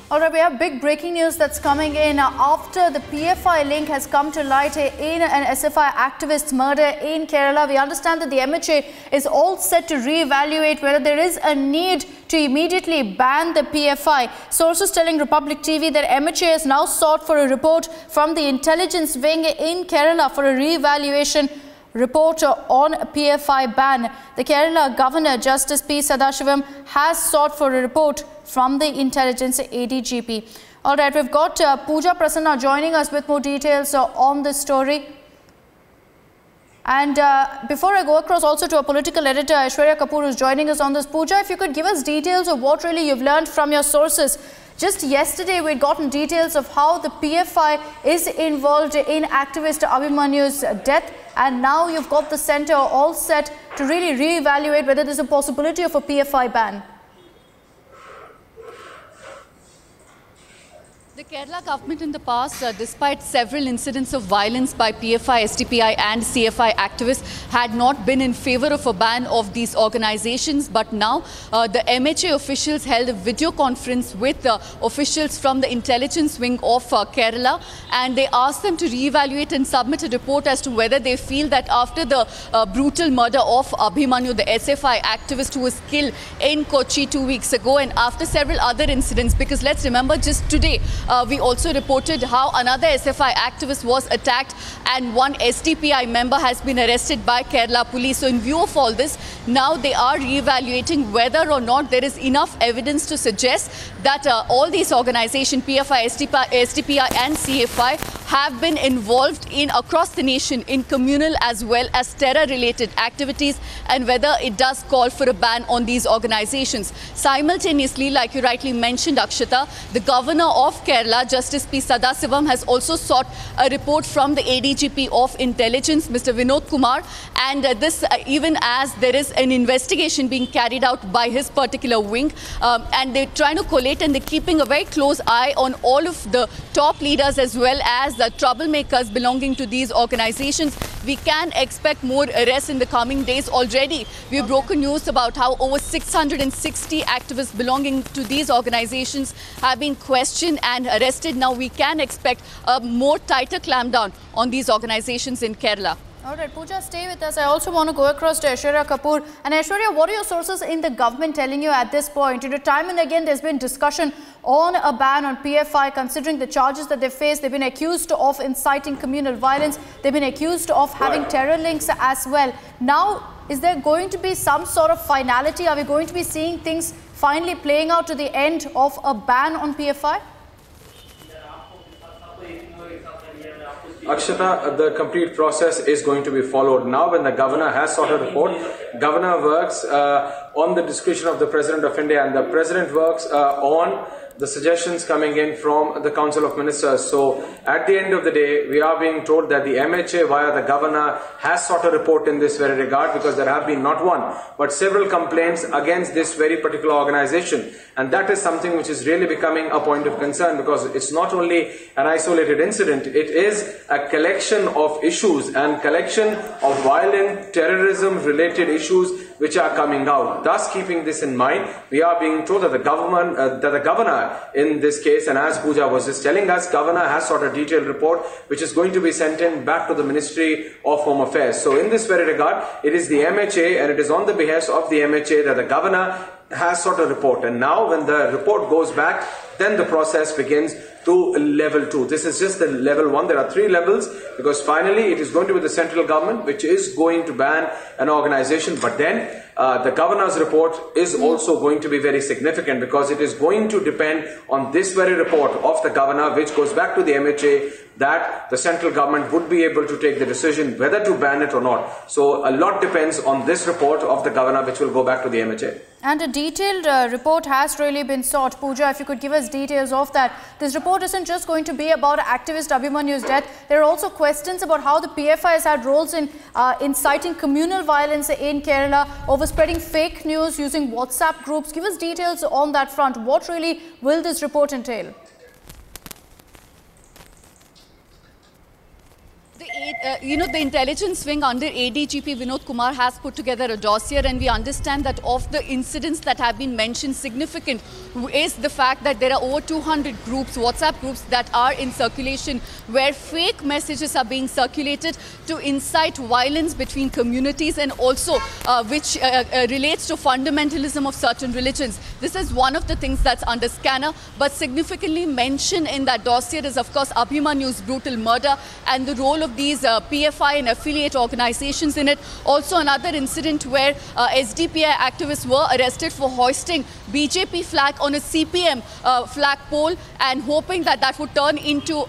All right, we have big breaking news that's coming in after the PFI link has come to light in an SFI activist's murder in Kerala. We understand that the MHA is all set to re-evaluate whether there is a need to immediately ban the PFI. Sources telling Republic TV that MHA has now sought for a report from the intelligence wing in Kerala for a re-evaluation report on PFI ban. The Kerala Governor, Justice P. Sadashivam, has sought for a report from the intelligence ADGP. All right, we've got Pooja Prasanna joining us with more details on this story. And before I go across also to a political editor, Aishwarya Kapoor, is joining us on this. Pooja, if you could give us details of what really you've learned from your sources. Just yesterday, we'd gotten details of how the PFI is involved in activist Abhimanyu's death. And now you've got the centre all set to really re-evaluate whether there's a possibility of a PFI ban. The Kerala government in the past, despite several incidents of violence by PFI, SDPI and CFI activists, had not been in favour of a ban of these organisations. But now the MHA officials held a video conference with officials from the intelligence wing of Kerala, and they asked them to re-evaluate and submit a report as to whether they feel that after the brutal murder of Abhimanyu, the SFI activist who was killed in Kochi 2 weeks ago, and after several other incidents, because let's remember just today, we also reported how another SFI activist was attacked and one SDPI member has been arrested by Kerala police. So in view of all this, now they are re-evaluating whether or not there is enough evidence to suggest that all these organizations, PFI, SDPI and CFI, have been involved in across the nation in communal as well as terror-related activities, and whether it does call for a ban on these organizations. Simultaneously, like you rightly mentioned, Akshata, the governor of Kerala, Justice P. Sadashivam, has also sought a report from the ADGP of Intelligence, Mr. Vinod Kumar, and this even as there is an investigation being carried out by his particular wing, and they're trying to collate and they're keeping a very close eye on all of the top leaders as well as the troublemakers belonging to these organizations. We can expect more arrests in the coming days. Already we have broken news about how over 660 activists belonging to these organizations have been questioned and arrested. Now we can expect a more tighter clampdown on these organizations in Kerala. All right, Pooja, stay with us. I also want to go across to Aishwarya Kapoor. And Aishwarya, what are your sources in the government telling you at this point? You know, time and again, there's been discussion on a ban on PFI, considering the charges that they face. They've been accused of inciting communal violence. They've been accused of having terror links as well. Now, is there going to be some sort of finality? Are we going to be seeing things finally playing out to the end of a ban on PFI? Akshata, the complete process is going to be followed. Now when the governor has sought a report, governor works on the discretion of the President of India, and the President works on the suggestions coming in from the Council of Ministers. So at the end of the day, we are being told that the MHA via the governor has sought a report in this very regard, because there have been not one but several complaints against this very particular organization, and that is something which is really becoming a point of concern, because it's not only an isolated incident, it is a collection of issues and collection of violent terrorism related issues which are coming out. Thus, keeping this in mind, we are being told that the governor in this case, and as Pooja was just telling us, governor has sought a detailed report which is going to be sent in back to the Ministry of Home Affairs. So in this very regard, it is the MHA, and it is on the behest of the MHA that the governor has sought a report. And now when the report goes back, then the process begins to level 2. This is just the level 1. There are 3 levels, because finally it is going to be the central government which is going to ban an organization. But then the governor's report is also going to be very significant, because it is going to depend on this very report of the governor, which goes back to the MHA, that the central government would be able to take the decision whether to ban it or not. So a lot depends on this report of the governor, which will go back to the MHA. And a detailed report has really been sought. Pooja, if you could give us details of that. This report isn't just going to be about activist Abhimanyu's death. There are also questions about how the PFI has had roles in inciting communal violence in Kerala, over spreading fake news using WhatsApp groups. Give us details on that front. What really will this report entail? The The intelligence wing under ADGP Vinod Kumar has put together a dossier, and we understand that of the incidents that have been mentioned, significant is the fact that there are over 200 groups, WhatsApp groups, that are in circulation where fake messages are being circulated to incite violence between communities, and also which relates to fundamentalism of certain religions. This is one of the things that's under scanner, but significantly mentioned in that dossier is, of course, Abhimanyu's brutal murder and the role of these PFI and affiliate organizations in it. Also another incident where SDPI activists were arrested for hoisting BJP flag on a CPM flagpole and hoping that that would turn into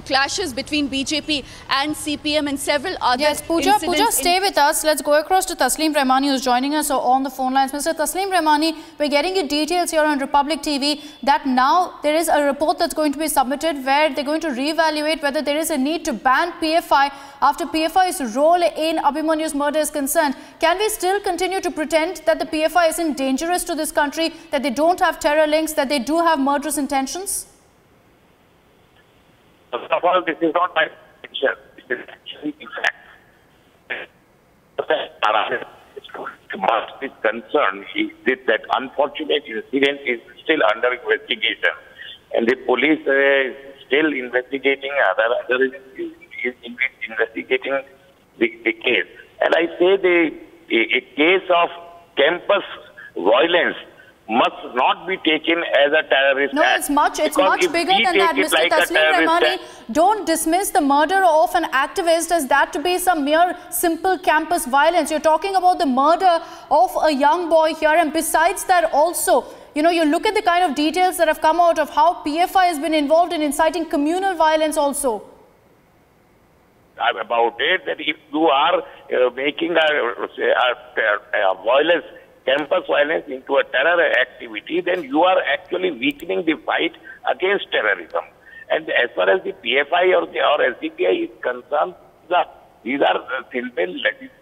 clashes between BJP and CPM and several other incidents. Pooja, stay with us. Let's go across to Taslim Rahmani, who's joining us on the phone lines. Mr. Taslim Rahmani, we're getting you details here on Republic TV that now there is a report that's going to be submitted where they're going to reevaluate whether there is a need to ban PFI after PFI's role in Abhimanyu's murder is concerned. Can we still continue to pretend that the PFI isn't dangerous to this country, that they don't have terror links, that they do have murderous intentions? First of all, this is not my picture. This is actually the fact. Must be concerned is that unfortunate incident is still under investigation, and the police is still investigating investigating the case. And I say a case of campus violence must not be taken as a terrorist act. No, it's much bigger than that, Mr. Taslim Rahmani. Don't dismiss the murder of an activist as that to be some mere simple campus violence. You're talking about the murder of a young boy here, and besides that also, you look at the kind of details that have come out of how PFI has been involved in inciting communal violence also. About it, that if you are making a violence, campus violence into a terror activity, then you are actually weakening the fight against terrorism. And as far as the PFI or SDPI is concerned, these are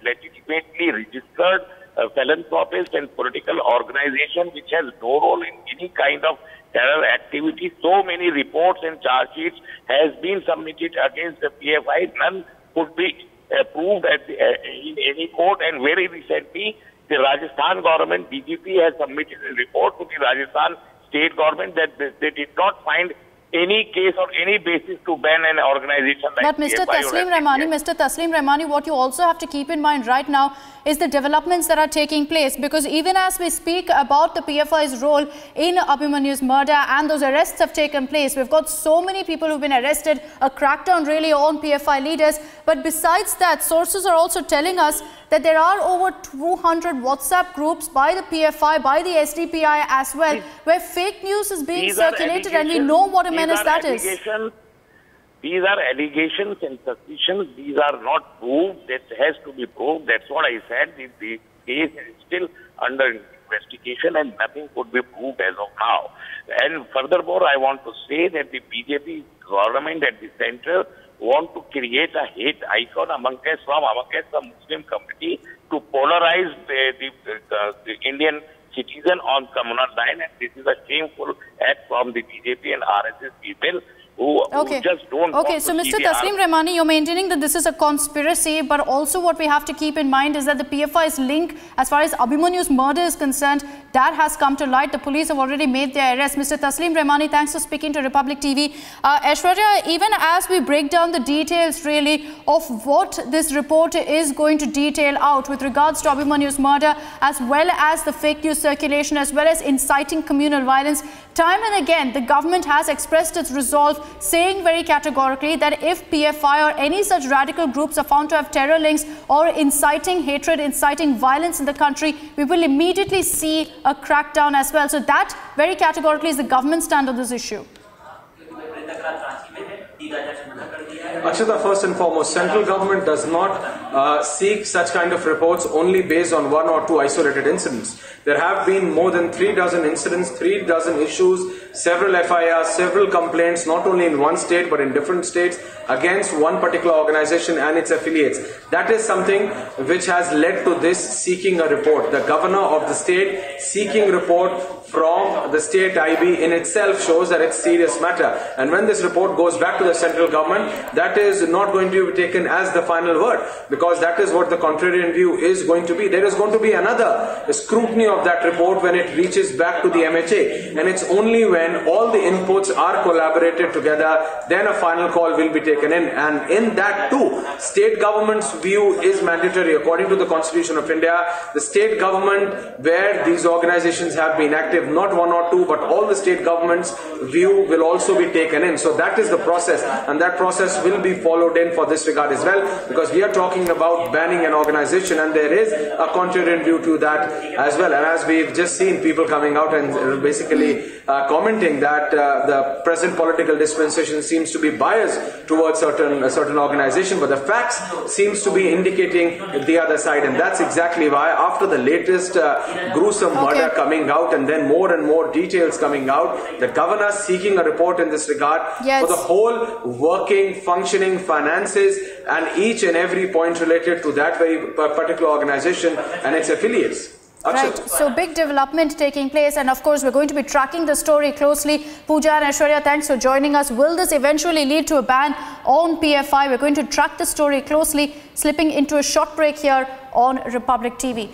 legitimately registered philanthropist and political organization which has no role in any kind of terror activity. So many reports and charge sheets has been submitted against the PFI. None could be proved in any court, and very recently the Rajasthan government, BJP, has submitted a report to the Rajasthan state government that they did not find any case or any basis to ban an organization like But Mr. Taslim Rahmani, what you also have to keep in mind right now is the developments that are taking place, because even as we speak about the PFI's role in Abhimanyu's murder and those arrests have taken place, we've got so many people who've been arrested, a crackdown really on PFI leaders. But besides that, sources are also telling us that there are over 200 WhatsApp groups by the PFI, by the SDPI as well, where fake news is being circulated, and we know what a menace that is. These are allegations and suspicions. These are not proved. That has to be proved. That's what I said. The case is still under investigation and nothing could be proved as of now. And furthermore, I want to say that the BJP government at the center want to create a hate icon amongst the Muslim community to polarize the Indian citizen on communal line, and this is a shameful act from the BJP and RSS people who just don't want to so Mr. see Taslim Rahmani, you're maintaining that this is a conspiracy, but also what we have to keep in mind is that the PFI's link, as far as Abhimanyu's murder is concerned, that has come to light. The police have already made their arrest. Mr. Taslim Rahmani, thanks for speaking to Republic TV. Aishwarya, even as we break down the details really of what this report is going to detail out with regards to Abhimanyu's murder, as well as the fake news circulation, as well as inciting communal violence, time and again, the government has expressed its resolve, saying very categorically that if PFI or any such radical groups are found to have terror links or inciting hatred, inciting violence in the country, we will immediately see a crackdown as well. So that very categorically is the government's stand on this issue. Akshata, first and foremost, central government does not seek such kind of reports only based on one or two isolated incidents. There have been more than 3 dozen incidents, 3 dozen issues several FIRs, several complaints, not only in one state but in different states against one particular organization and its affiliates. That is something which has led to this seeking a report. The governor of the state seeking report from the state IB in itself shows that it's serious matter. And when this report goes back to the central government, that is not going to be taken as the final word, because that is what the contrarian view is going to be. There is going to be another scrutiny of that report when it reaches back to the MHA, and it's only when all the inputs are collaborated together, then a final call will be taken in. And in that too, state government's view is mandatory according to the Constitution of India. The state government where these organizations have been active, not one or two, but all the state governments' view will also be taken in. So that is the process, and that process will be followed in for this regard as well, because we are talking about banning an organization, and there is a contrarian view to that as well. And as we've just seen people coming out and basically commenting that the present political dispensation seems to be biased towards a certain organization, but the facts seems to be indicating the other side. And that's exactly why, after the latest gruesome murder coming out and then more and more details coming out, the governor seeking a report in this regard for the whole working, functioning finances and each and every point related to that very particular organization and its affiliates. Right, so big development taking place, and of course we're going to be tracking the story closely. Pooja and Aishwarya, thanks for joining us. Will this eventually lead to a ban on PFI? We're going to track the story closely, slipping into a short break here on Republic TV.